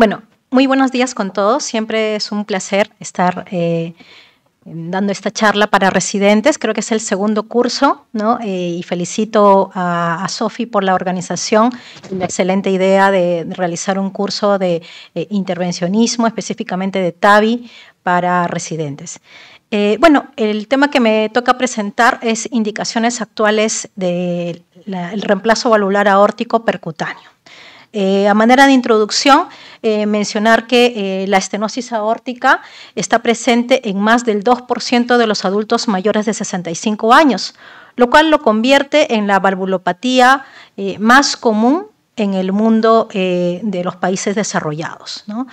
Bueno, muy buenos días con todos. Siempre es un placer estar dando esta charla para residentes. Creo que es el segundo curso, ¿no? Y felicito a Sofi por la organización y la excelente idea de realizar un curso de intervencionismo, específicamente de TAVI, para residentes. Bueno, el tema que me toca presentar es indicaciones actuales del reemplazo valvular aórtico percutáneo. A manera de introducción, mencionar que la estenosis aórtica está presente en más del 2% de los adultos mayores de 65 años, lo cual lo convierte en la valvulopatía más común en el mundo de los países desarrollados, ¿no?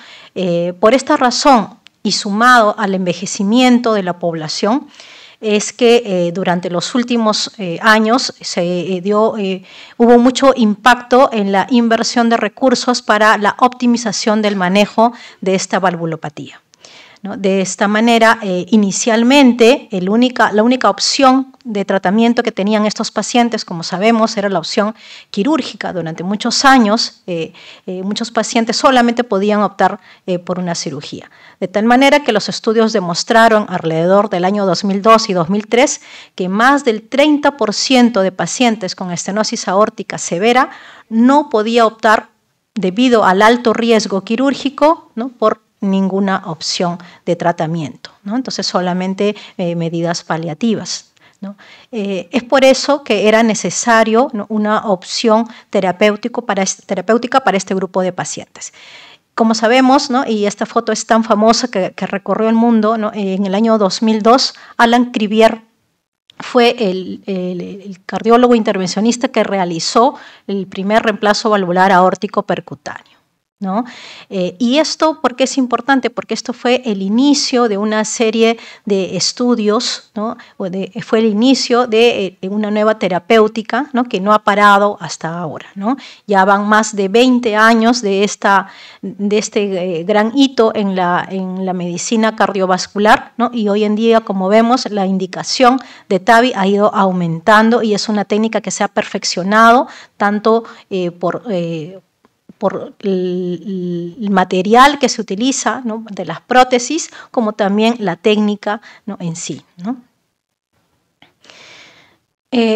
Por esta razón, y sumado al envejecimiento de la población, es que durante los últimos años hubo mucho impacto en la inversión de recursos para la optimización del manejo de esta valvulopatía, ¿no? De esta manera, inicialmente, la única opción de tratamiento que tenían estos pacientes, como sabemos, era la opción quirúrgica. Durante muchos años, muchos pacientes solamente podían optar por una cirugía. De tal manera que los estudios demostraron alrededor del año 2002 y 2003 que más del 30% de pacientes con estenosis aórtica severa no podía optar, debido al alto riesgo quirúrgico, ¿no?, por ninguna opción de tratamiento, ¿no? Entonces, solamente medidas paliativas, ¿no? Es por eso que era necesario, ¿no?, una opción terapéutica para este grupo de pacientes. Como sabemos, ¿no?, y esta foto es tan famosa que recorrió el mundo, ¿no?, en el año 2002, Alan Crivier fue el cardiólogo intervencionista que realizó el primer reemplazo valvular aórtico percutáneo, ¿no? Y esto, ¿por qué es importante? Porque esto fue el inicio de una serie de estudios, ¿no? Fue el inicio de una nueva terapéutica, ¿no?, que no ha parado hasta ahora, ¿no? Ya van más de 20 años de este gran hito en la medicina cardiovascular, ¿no? Y hoy en día, como vemos, la indicación de TAVI ha ido aumentando y es una técnica que se ha perfeccionado tanto por el material que se utiliza, ¿no?, de las prótesis, como también la técnica, ¿no?, en sí, ¿no?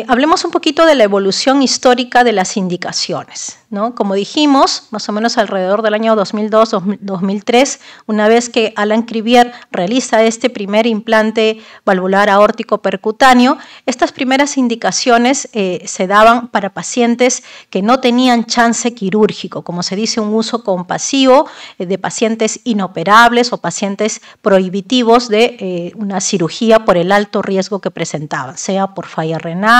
Hablemos un poquito de la evolución histórica de las indicaciones, ¿no? Como dijimos, más o menos alrededor del año 2002-2003, una vez que Alan Crivier realiza este primer implante valvular aórtico percutáneo, estas primeras indicaciones se daban para pacientes que no tenían chance quirúrgico, como se dice, un uso compasivo de pacientes inoperables o pacientes prohibitivos de una cirugía por el alto riesgo que presentaban, sea por falla renal,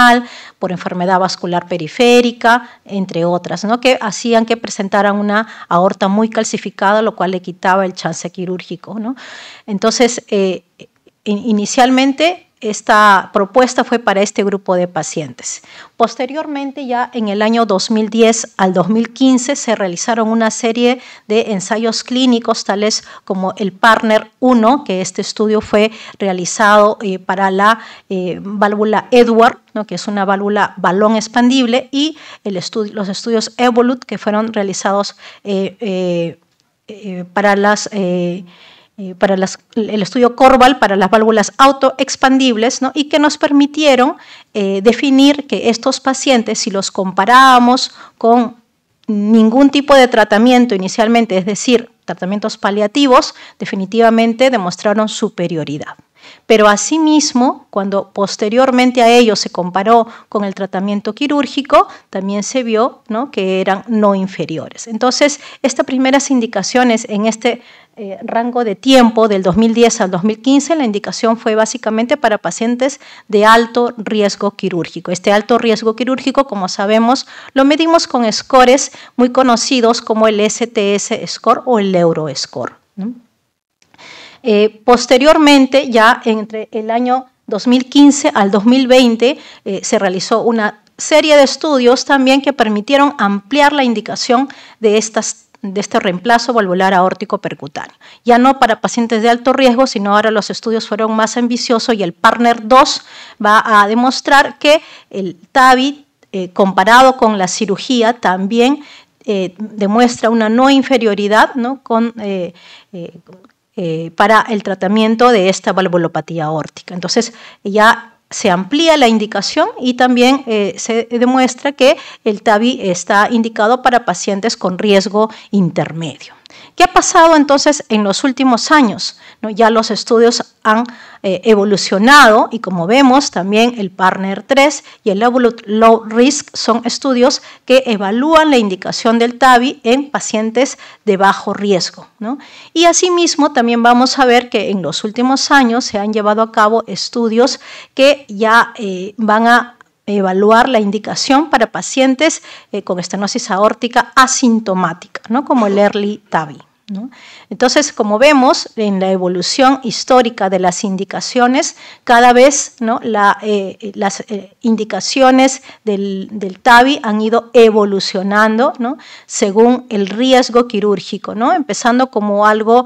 por enfermedad vascular periférica, entre otras, ¿no?, que hacían que presentaran una aorta muy calcificada, lo cual le quitaba el chance quirúrgico, ¿no? Entonces, inicialmente, esta propuesta fue para este grupo de pacientes. Posteriormente, ya en el año 2010 al 2015, se realizaron una serie de ensayos clínicos, tales como el Partner 1, que este estudio fue realizado para la válvula Edward, ¿no?, que es una válvula balón expandible, y los estudios Evolut, que fueron realizados para el estudio Corval para las válvulas autoexpandibles, ¿no?, y que nos permitieron definir que estos pacientes, si los comparábamos con ningún tipo de tratamiento inicialmente, es decir, tratamientos paliativos, definitivamente demostraron superioridad. Pero asimismo, cuando posteriormente a ello se comparó con el tratamiento quirúrgico, también se vio, ¿no?, que eran no inferiores. Entonces, estas primeras indicaciones en este rango de tiempo del 2010 al 2015, la indicación fue básicamente para pacientes de alto riesgo quirúrgico. Este alto riesgo quirúrgico, como sabemos, lo medimos con scores muy conocidos como el STS score o el EuroScore, ¿no? Posteriormente, ya entre el año 2015 al 2020, se realizó una serie de estudios también que permitieron ampliar la indicación de este reemplazo valvular aórtico percutáneo. Ya no para pacientes de alto riesgo, sino ahora los estudios fueron más ambiciosos y el Partner 2 va a demostrar que el TAVI, comparado con la cirugía, también demuestra una no inferioridad, ¿no? Para el tratamiento de esta valvulopatía aórtica. Entonces, ya se amplía la indicación y también se demuestra que el TAVI está indicado para pacientes con riesgo intermedio. ¿Qué ha pasado entonces en los últimos años? ¿No? Ya los estudios han evolucionado y como vemos también el Partner 3 y el Evolute Low Risk son estudios que evalúan la indicación del TAVI en pacientes de bajo riesgo, ¿no? Y asimismo también vamos a ver que en los últimos años se han llevado a cabo estudios que ya van a evaluar la indicación para pacientes con estenosis aórtica asintomática, ¿no? Como el Early TAVI, ¿no? Entonces, como vemos en la evolución histórica de las indicaciones, cada vez, ¿no? las indicaciones del TAVI han ido evolucionando, ¿no? Según el riesgo quirúrgico, ¿no? Empezando como algo,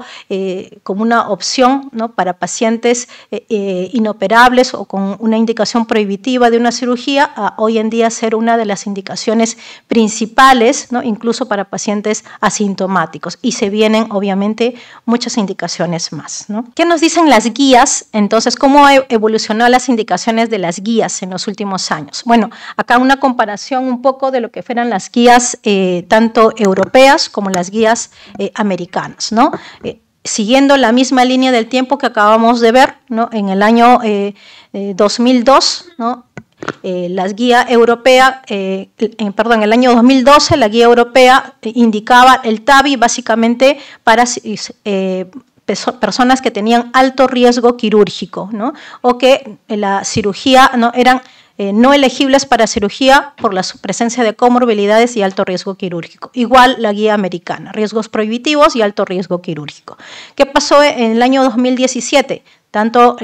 como una opción, ¿no? Para pacientes inoperables o con una indicación prohibitiva de una cirugía, a hoy en día ser una de las indicaciones principales, ¿no? Incluso para pacientes asintomáticos, y se vienen obviamente muchas indicaciones más, ¿no? ¿Qué nos dicen las guías? Entonces, ¿cómo evolucionó las indicaciones de las guías en los últimos años? Bueno, acá una comparación un poco de lo que fueran las guías tanto europeas como las guías americanas, ¿no? Siguiendo la misma línea del tiempo que acabamos de ver, ¿no? En el año 2002, ¿no? La guía europea, en el año 2012, la guía europea indicaba el TAVI básicamente para personas que tenían alto riesgo quirúrgico, ¿no? O que la cirugía no eran no elegibles para cirugía por la presencia de comorbilidades y alto riesgo quirúrgico. Igual la guía americana, riesgos prohibitivos y alto riesgo quirúrgico. ¿Qué pasó en el año 2017? Tanto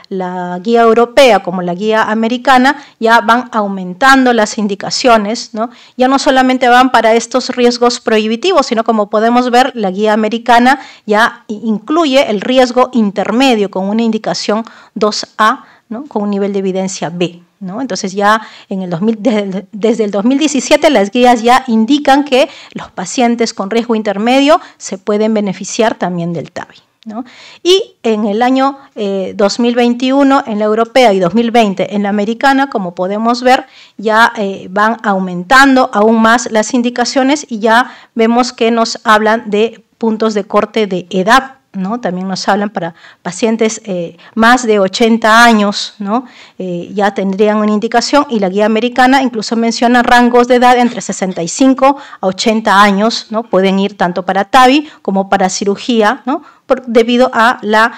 la guía europea como la guía americana ya van aumentando las indicaciones, ¿no? Ya no solamente van para estos riesgos prohibitivos, sino como podemos ver, la guía americana ya incluye el riesgo intermedio con una indicación 2A, ¿no? Con un nivel de evidencia B, ¿no? Entonces ya desde el 2017 las guías ya indican que los pacientes con riesgo intermedio se pueden beneficiar también del TAVI, ¿no? Y en el año 2021 en la europea y 2020 en la americana, como podemos ver, ya van aumentando aún más las indicaciones y ya vemos que nos hablan de puntos de corte de edad, ¿no? También nos hablan para pacientes más de 80 años, ¿no? Ya tendrían una indicación, y la guía americana incluso menciona rangos de edad entre 65 a 80 años, ¿no? Pueden ir tanto para TAVI como para cirugía, ¿no? Debido a la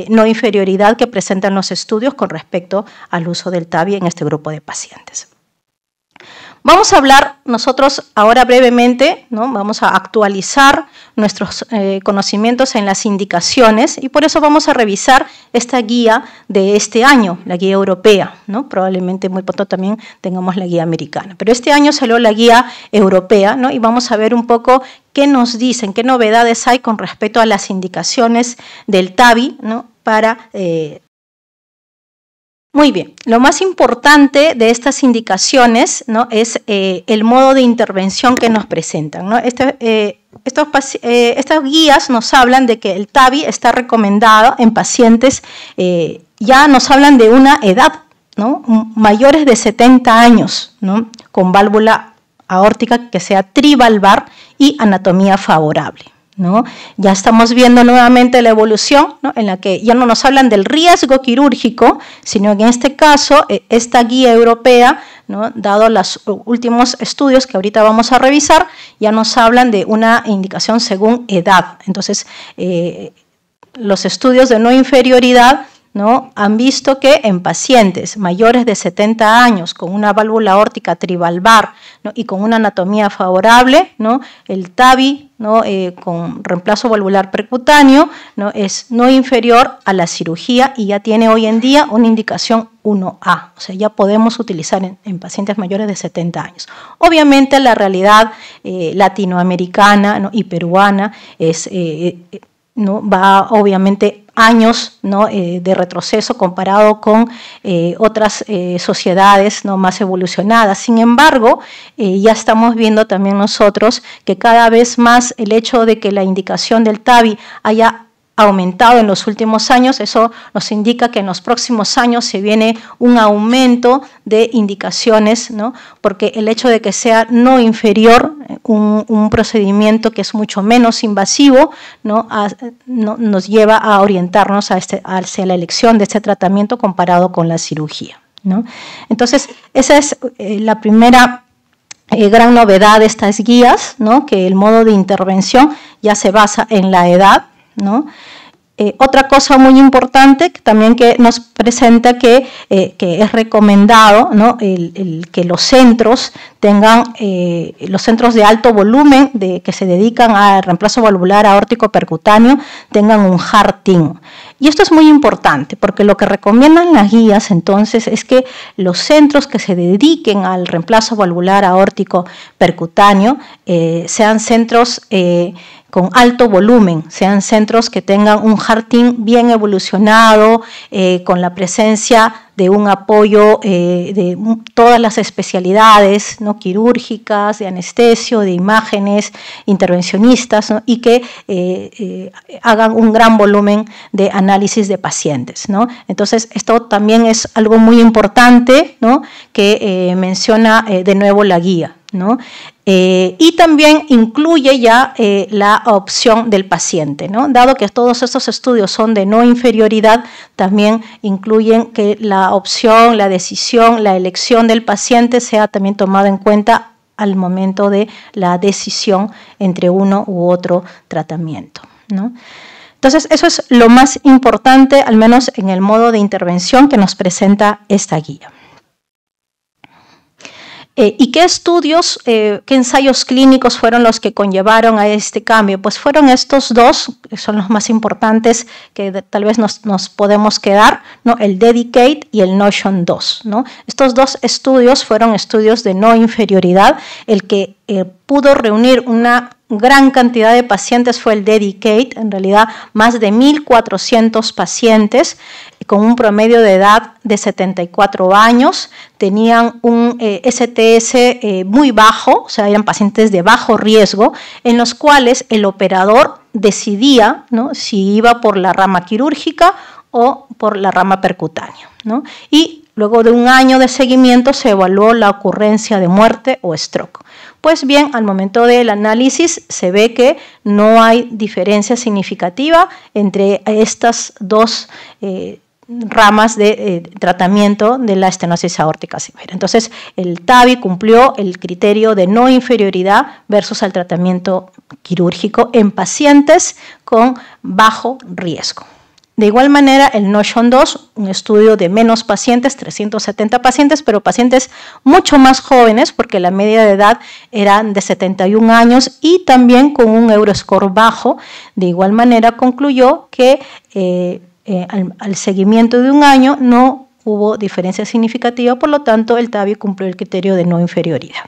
no inferioridad que presentan los estudios con respecto al uso del TAVI en este grupo de pacientes. Vamos a hablar nosotros ahora brevemente, ¿no? Vamos a actualizar nuestros conocimientos en las indicaciones, y por eso vamos a revisar esta guía de este año, la guía europea, ¿no? Probablemente muy pronto también tengamos la guía americana, pero este año salió la guía europea, ¿no? Y vamos a ver un poco qué nos dicen, qué novedades hay con respecto a las indicaciones del TAVI, ¿no? Para muy bien, lo más importante de estas indicaciones, ¿no? Es el modo de intervención que nos presentan, ¿no? Estas guías nos hablan de que el TAVI está recomendado en pacientes, ya nos hablan de una edad, ¿no? Mayores de 70 años, ¿no? Con válvula aórtica que sea trivalvar y anatomía favorable, ¿no? Ya estamos viendo nuevamente la evolución, ¿no? En la que ya no nos hablan del riesgo quirúrgico, sino que en este caso esta guía europea, ¿no? Dado los últimos estudios que ahorita vamos a revisar, ya nos hablan de una indicación según edad. Entonces, los estudios de no inferioridad, ¿no? Han visto que en pacientes mayores de 70 años con una válvula aórtica trivalvar, ¿no? Y con una anatomía favorable, ¿no? El TAVI, ¿no? Con reemplazo valvular percutáneo, ¿no? Es no inferior a la cirugía y ya tiene hoy en día una indicación 1A, o sea, ya podemos utilizar en pacientes mayores de 70 años. Obviamente la realidad latinoamericana, ¿no? Y peruana es, ¿no? Va obviamente años, ¿no? De retroceso comparado con otras sociedades, ¿no? Más evolucionadas. Sin embargo, ya estamos viendo también nosotros que cada vez más el hecho de que la indicación del TAVI haya aumentado en los últimos años, eso nos indica que en los próximos años se viene un aumento de indicaciones, ¿no? Porque el hecho de que sea no inferior, un procedimiento que es mucho menos invasivo, ¿no? Nos lleva a orientarnos hacia la elección de este tratamiento comparado con la cirugía, ¿no? Entonces, esa es la primera gran novedad de estas guías, ¿no? Que el modo de intervención ya se basa en la edad, ¿no? Otra cosa muy importante también que nos presenta que es recomendado, ¿no? Que los centros tengan, los centros de alto volumen que se dedican al reemplazo valvular aórtico percutáneo tengan un HART-IN. Y esto es muy importante porque lo que recomiendan las guías entonces es que los centros que se dediquen al reemplazo valvular aórtico percutáneo sean centros con alto volumen, sean centros que tengan un HART-IN bien evolucionado, con la presencia de un apoyo de todas las especialidades, ¿no? Quirúrgicas, de anestesio, de imágenes, intervencionistas, ¿no? Y que hagan un gran volumen de análisis de pacientes, ¿no? Entonces, esto también es algo muy importante, ¿no? Que menciona de nuevo la guía, ¿no? Y también incluye ya la opción del paciente, ¿no? Dado que todos estos estudios son de no inferioridad, también incluyen que la opción, la decisión, la elección del paciente sea también tomada en cuenta al momento de la decisión entre uno u otro tratamiento, ¿no? Entonces, eso es lo más importante, al menos en el modo de intervención que nos presenta esta guía. ¿Y qué estudios, qué ensayos clínicos fueron los que conllevaron a este cambio? Pues fueron estos dos, que son los más importantes que tal vez nos podemos quedar, ¿no? El DEDICATE y el NOTION 2, ¿no? Estos dos estudios fueron estudios de no inferioridad. El que pudo reunir una gran cantidad de pacientes fue el DEDICATE, en realidad más de 1.400 pacientes con un promedio de edad de 74 años, tenían un STS muy bajo, o sea, eran pacientes de bajo riesgo, en los cuales el operador decidía, ¿no? Si iba por la rama quirúrgica o por la rama percutánea, ¿no? Y luego de un año de seguimiento se evaluó la ocurrencia de muerte o stroke. Pues bien, al momento del análisis se ve que no hay diferencia significativa entre estas dos ramas de tratamiento de la estenosis aórtica severa. Entonces, el TAVI cumplió el criterio de no inferioridad versus el tratamiento quirúrgico en pacientes con bajo riesgo. De igual manera, el NOTION 2, un estudio de menos pacientes, 370 pacientes, pero pacientes mucho más jóvenes, porque la media de edad era de 71 años y también con un Euroscore bajo. De igual manera, concluyó que al seguimiento de un año no hubo diferencia significativa, por lo tanto, el TAVI cumplió el criterio de no inferioridad.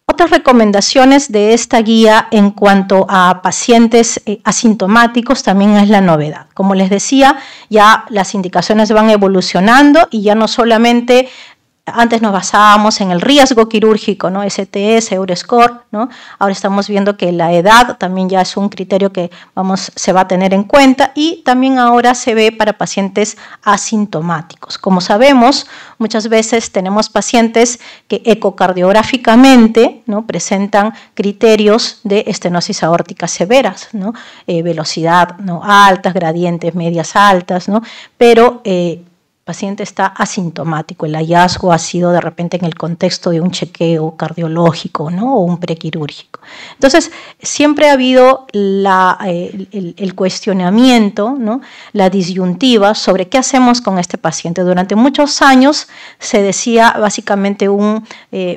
Otras recomendaciones de esta guía en cuanto a pacientes asintomáticos también es la novedad. Como les decía, ya las indicaciones van evolucionando y ya no solamente antes nos basábamos en el riesgo quirúrgico, ¿no? STS, Euroscore, ¿no? Ahora estamos viendo que la edad también ya es un criterio que se va a tener en cuenta y también ahora se ve para pacientes asintomáticos. Como sabemos, muchas veces tenemos pacientes que ecocardiográficamente, ¿no? Presentan criterios de estenosis aórtica severas, ¿no? Velocidad, ¿no? Altas, gradientes medias altas, ¿no? Pero paciente está asintomático, el hallazgo ha sido de repente en el contexto de un chequeo cardiológico, ¿no? O un prequirúrgico. Entonces, siempre ha habido el cuestionamiento, ¿no? La disyuntiva sobre qué hacemos con este paciente. Durante muchos años se decía básicamente un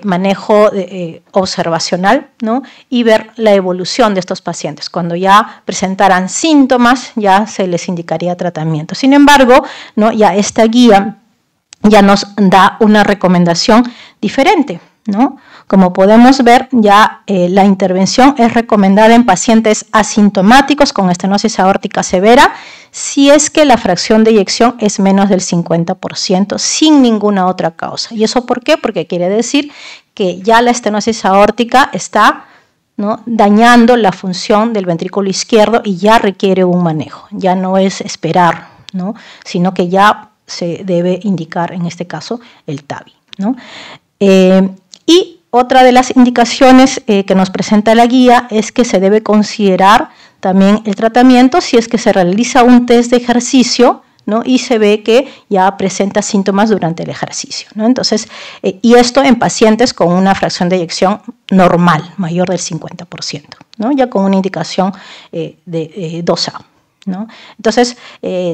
manejo observacional, ¿no? Y ver la evolución de estos pacientes. Cuando ya presentaran síntomas, ya se les indicaría tratamiento. Sin embargo, ¿no? Ya esta guía ya nos da una recomendación diferente, ¿no? Como podemos ver, ya la intervención es recomendada en pacientes asintomáticos con estenosis aórtica severa si es que la fracción de eyección es menos del 50% sin ninguna otra causa. ¿Y eso por qué? Porque quiere decir que ya la estenosis aórtica está, ¿no?, dañando la función del ventrículo izquierdo y ya requiere un manejo. Ya no es esperar, ¿no?, sino que ya se debe indicar en este caso el TAVI, ¿no? Y otra de las indicaciones que nos presenta la guía es que se debe considerar también el tratamiento si es que se realiza un test de ejercicio, ¿no?, y se ve que ya presenta síntomas durante el ejercicio, ¿no? Entonces, y esto en pacientes con una fracción de eyección normal, mayor del 50%, ¿no?, ya con una indicación de 2A. ¿no? Entonces,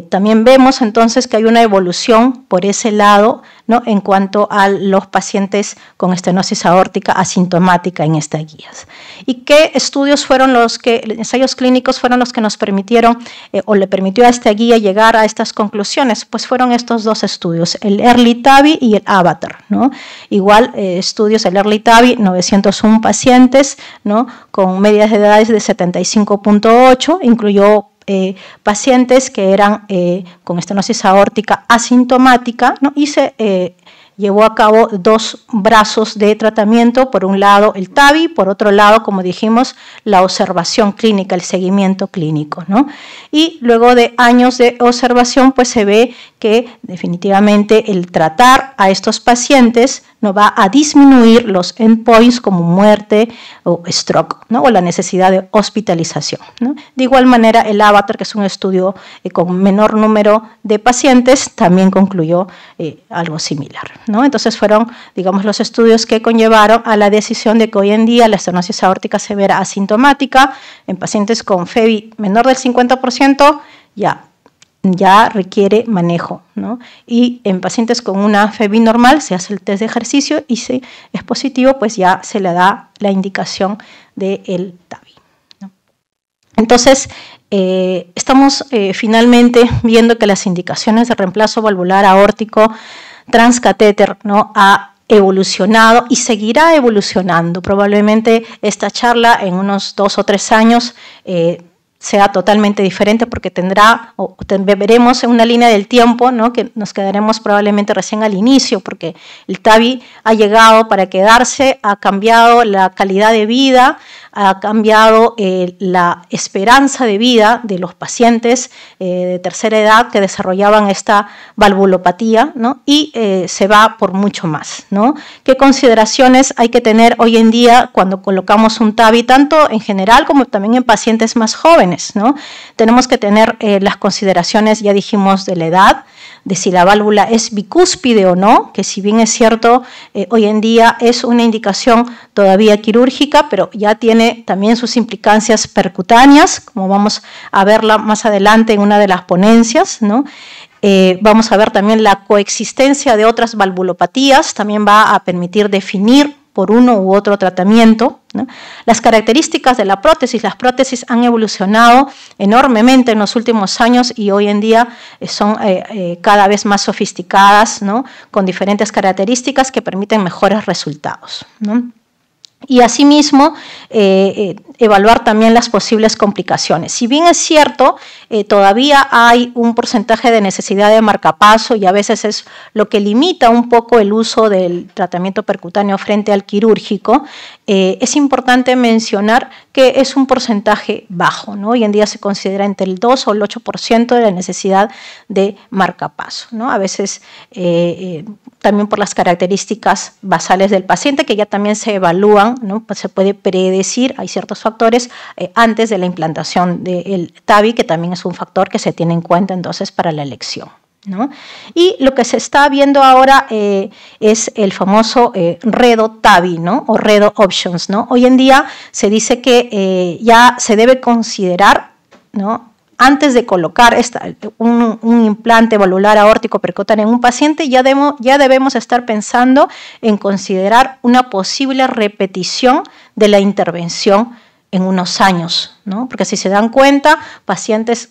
también vemos entonces que hay una evolución por ese lado, ¿no?, en cuanto a los pacientes con estenosis aórtica asintomática en estas guías. ¿Y qué estudios fueron ensayos clínicos fueron los que nos permitieron o le permitió a esta guía llegar a estas conclusiones? Pues fueron estos dos estudios, el EARLY-TAVI y el AVATAR, ¿no? Igual estudios, el EARLY-TAVI, 901 pacientes, ¿no?, con medias de edades de 75.8, incluyó pacientes que eran con estenosis aórtica asintomática, ¿no?, y se llevó a cabo dos brazos de tratamiento, por un lado el TAVI, por otro lado, como dijimos, la observación clínica, el seguimiento clínico, ¿no? Y luego de años de observación, pues se ve que definitivamente el tratar a estos pacientes no va a disminuir los endpoints como muerte o stroke, ¿no?, o la necesidad de hospitalización, ¿no? De igual manera, el AVATAR, que es un estudio con menor número de pacientes, también concluyó algo similar, ¿no? Entonces fueron, digamos, los estudios que conllevaron a la decisión de que hoy en día la estenosis aórtica severa asintomática en pacientes con FEVI menor del 50% ya requiere manejo, ¿no? Y en pacientes con una FEVI normal se hace el test de ejercicio y si es positivo, pues ya se le da la indicación del TAVI, ¿no? Entonces, estamos finalmente viendo que las indicaciones de reemplazo valvular aórtico transcatéter, ¿no?, ha evolucionado y seguirá evolucionando. Probablemente esta charla en unos 2 o 3 años sea totalmente diferente porque veremos en una línea del tiempo, ¿no?, que nos quedaremos probablemente recién al inicio porque el TAVI ha llegado para quedarse, ha cambiado la calidad de vida, ha cambiado la esperanza de vida de los pacientes de tercera edad que desarrollaban esta valvulopatía, ¿no?, y se va por mucho más, ¿no? ¿Qué consideraciones hay que tener hoy en día cuando colocamos un TAVI, tanto en general como también en pacientes más jóvenes, ¿no? Tenemos que tener las consideraciones, ya dijimos, de la edad, de si la válvula es bicúspide o no, que si bien es cierto, hoy en día es una indicación todavía quirúrgica, pero ya tiene también sus implicancias percutáneas, como vamos a verla más adelante en una de las ponencias, ¿no? Vamos a ver también la coexistencia de otras valvulopatías, también va a permitir definir por uno u otro tratamiento, ¿no? Las características de la prótesis, las prótesis han evolucionado enormemente en los últimos años y hoy en día son cada vez más sofisticadas, ¿no?, con diferentes características que permiten mejores resultados, ¿no? Y asimismo, evaluar también las posibles complicaciones. Si bien es cierto, todavía hay un porcentaje de necesidad de marcapaso y a veces es lo que limita un poco el uso del tratamiento percutáneo frente al quirúrgico, es importante mencionar que es un porcentaje bajo, ¿no? Hoy en día se considera entre el 2 o el 8% de la necesidad de marcapaso, ¿no? A veces también por las características basales del paciente que ya también se evalúan, ¿no? Pues se puede predecir, hay ciertos factores antes de la implantación del TAVI, que también es un factor que se tiene en cuenta entonces para la elección, ¿no? Y lo que se está viendo ahora es el famoso REDO TAVI, ¿no?, o REDO Options, ¿no? Hoy en día se dice que ya se debe considerar, ¿no?, antes de colocar un implante valvular aórtico percutáneo en un paciente, ya debemos estar pensando en considerar una posible repetición de la intervención en unos años, ¿no? Porque si se dan cuenta, pacientes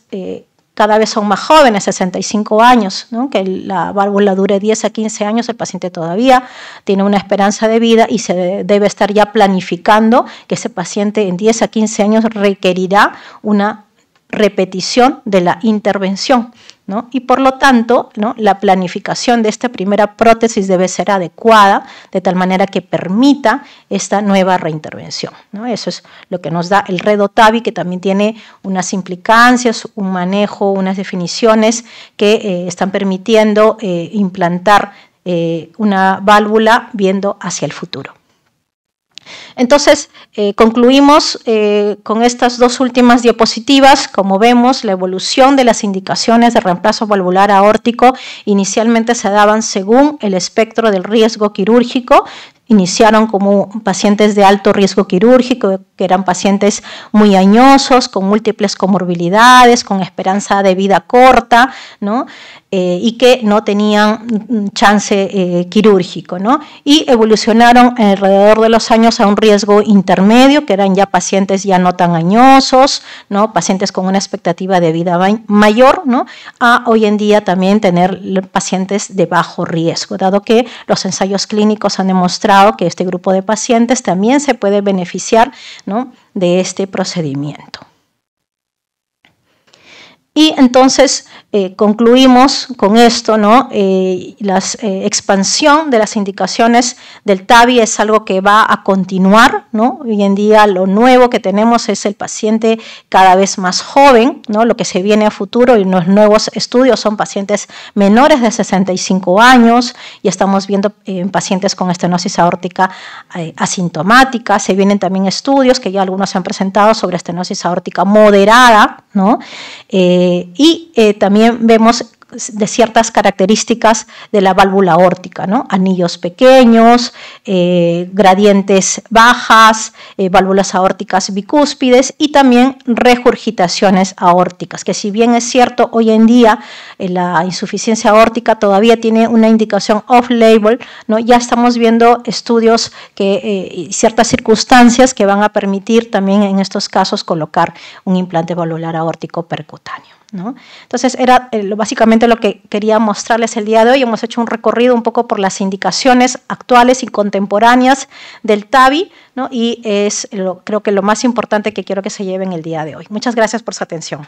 cada vez son más jóvenes, 65 años, ¿no? Que la válvula dure 10 a 15 años, el paciente todavía tiene una esperanza de vida y se debe estar ya planificando que ese paciente en 10 a 15 años requerirá una repetición de la intervención, ¿no? Y por lo tanto, ¿no?, la planificación de esta primera prótesis debe ser adecuada de tal manera que permita esta nueva reintervención, ¿no? Eso es lo que nos da el REDO-TAVI, que también tiene unas implicancias, un manejo, unas definiciones que están permitiendo implantar una válvula viendo hacia el futuro. Entonces, concluimos con estas dos últimas diapositivas. Como vemos, la evolución de las indicaciones de reemplazo valvular aórtico inicialmente se daban según el espectro del riesgo quirúrgico. Iniciaron como pacientes de alto riesgo quirúrgico, que eran pacientes muy añosos, con múltiples comorbilidades, con esperanza de vida corta, ¿no? Y que no tenían chance quirúrgico, ¿no? Y evolucionaron alrededor de los años a un riesgo intermedio, que eran ya pacientes ya no tan añosos, ¿no? Pacientes con una expectativa de vida mayor, ¿no? A hoy en día también tener pacientes de bajo riesgo, dado que los ensayos clínicos han demostrado que este grupo de pacientes también se puede beneficiar, ¿no?, de este procedimiento. Y entonces concluimos con esto, ¿no? La expansión de las indicaciones del TAVI es algo que va a continuar, ¿no? Hoy en día lo nuevo que tenemos es el paciente cada vez más joven, ¿no? Lo que se viene a futuro y los nuevos estudios son pacientes menores de 65 años y estamos viendo pacientes con estenosis aórtica asintomática. Se vienen también estudios que ya algunos se han presentado sobre estenosis aórtica moderada, ¿no? Y también vemos de ciertas características de la válvula aórtica, ¿no? Anillos pequeños, gradientes bajas, válvulas aórticas bicúspides y también regurgitaciones aórticas, que si bien es cierto, hoy en día la insuficiencia aórtica todavía tiene una indicación off-label, ¿no? Ya estamos viendo estudios y ciertas circunstancias que van a permitir también en estos casos colocar un implante valvular aórtico percutáneo, ¿no? Entonces era básicamente lo que quería mostrarles el día de hoy. Hemos hecho un recorrido un poco por las indicaciones actuales y contemporáneas del TAVI, ¿no? Y creo que lo más importante que quiero que se lleven el día de hoy. Muchas gracias por su atención.